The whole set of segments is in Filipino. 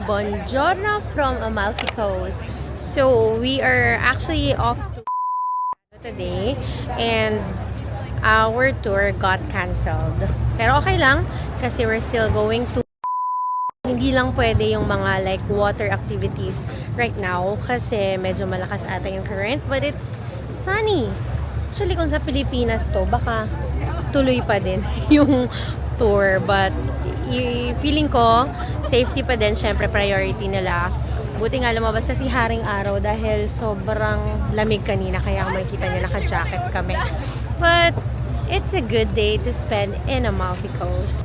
Buongiorno from Amalfi Coast. So we are actually off to today and our tour got cancelled. Pero okay lang kasi we're still going to hindi lang pwede yung mga like water activities right now kasi medyo malakas ata yung current, but it's sunny. Actually kung sa Pilipinas to baka tuloy pa din yung tour, but feeling ko safety pa din, syempre priority nila. Buti nga lumabas na si Haring Araw dahil sobrang lamig kanina kaya makikita niyo naka-jacket kami. But it's a good day to spend in Amalfi Coast.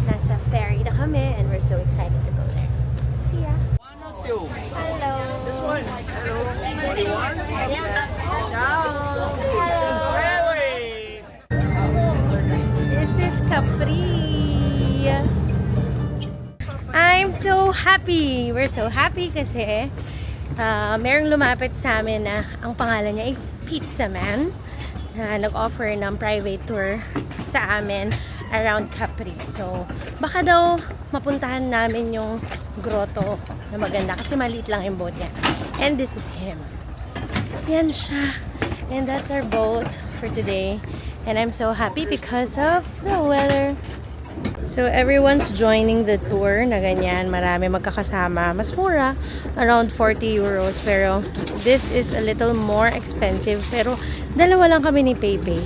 Nasa ferry na kami and we're so excited to go there. See ya! Hello! This one. Hello. This one? Yeah. Ciao. This is Capri. I'm so happy! We're so happy kasi merong lumapit sa amin na ang pangalan niya is Pizza Man na nag-offer ng private tour sa amin around Capri. So, baka daw mapuntahan namin yung grotto na maganda kasi maliit lang yung boat niya. And this is him. Yan siya. And that's our boat for today. And I'm so happy because of the weather. So, everyone's joining the tour na ganyan. Marami magkakasama. Mas mura. Around 40 euros. Pero, this is a little more expensive. Pero, dalawa lang kami ni Pepe.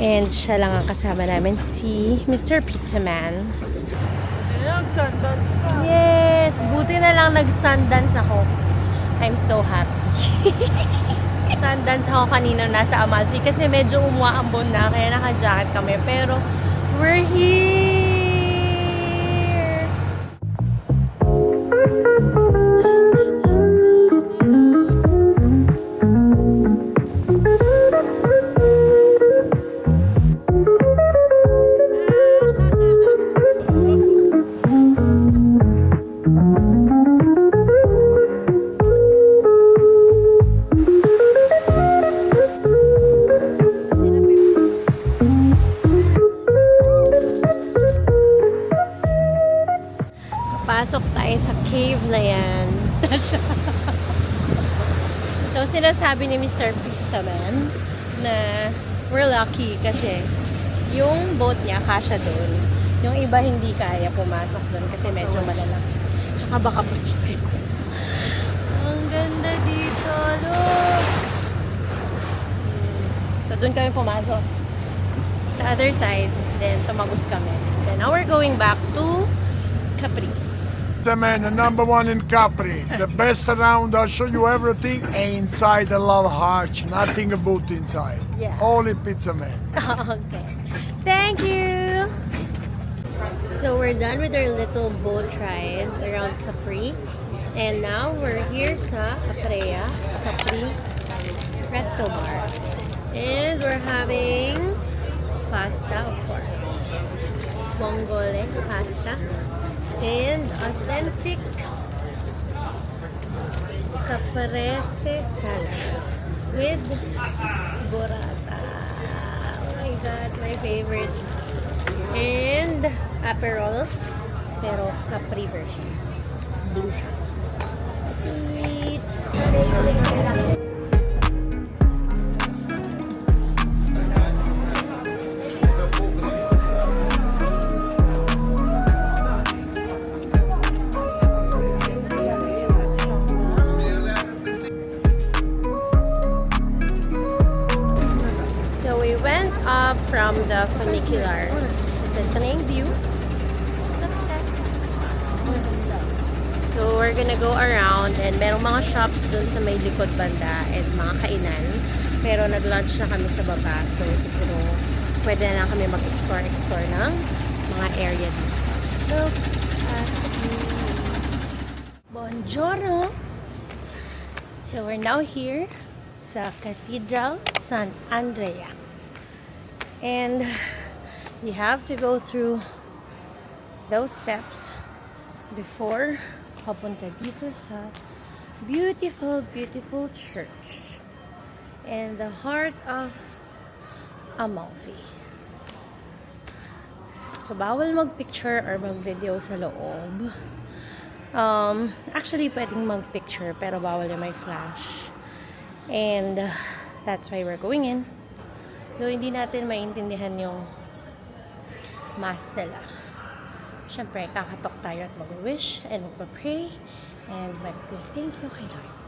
And siya lang ang kasama namin, si Mr. Pizza Man. Nag-sundance ka. Yes! Buti na lang nag-sundance ako. I'm so happy. Sundance ako kanina nasa Amalfi kasi medyo umuambon na kaya naka-jacket kami. Pero we're here! Pasok tayo sa cave na yan. So, sinasabi ni Mr. Pizza Man na we're lucky kasi yung boat niya kasya doon. Yung iba hindi kaya pumasok doon kasi medyo malalaki. Tsaka baka pasipin. Ang ganda dito. Look! So, doon kami pumasok. Sa other side, then tumagos kami. Then now we're going back to Capri. The man, the number one in Capri, the best around. I'll show you everything. And inside, a lot of hearts, nothing about inside. Yeah. Only Pizza Man. Okay. Thank you! So we're done with our little boat ride around Capri. And now we're here sa Capri Resto Bar. And we're having pasta, of course. Vongole pasta. And authentic caprese salad with burrata. Oh my god, my favorite. And aperol, pero Capri version. Blue siya. Let's eat! From the funicular. Ito na yung view. So, we're gonna go around and merong mga shops dun sa may likod banda and mga kainan. Pero nag-lunch na kami sa baba. So, siguro pwede na lang kami mag-explore ng mga area dito. Look at the view. Buongiorno! So, we're now here sa Cathedral San Andrea. And you have to go through those steps before papunta dito sa beautiful, beautiful church in the heart of Amalfi. So, bawal mag-picture or mag-video sa loob. Actually, pwedeng mag-picture, pero bawal na may flash. And, that's why we're going in. Though, hindi natin maintindihan yung mass nila. Siyempre, kakatok tayo at mag-wish and mag-pray and mag-pray. Thank you kay Lord.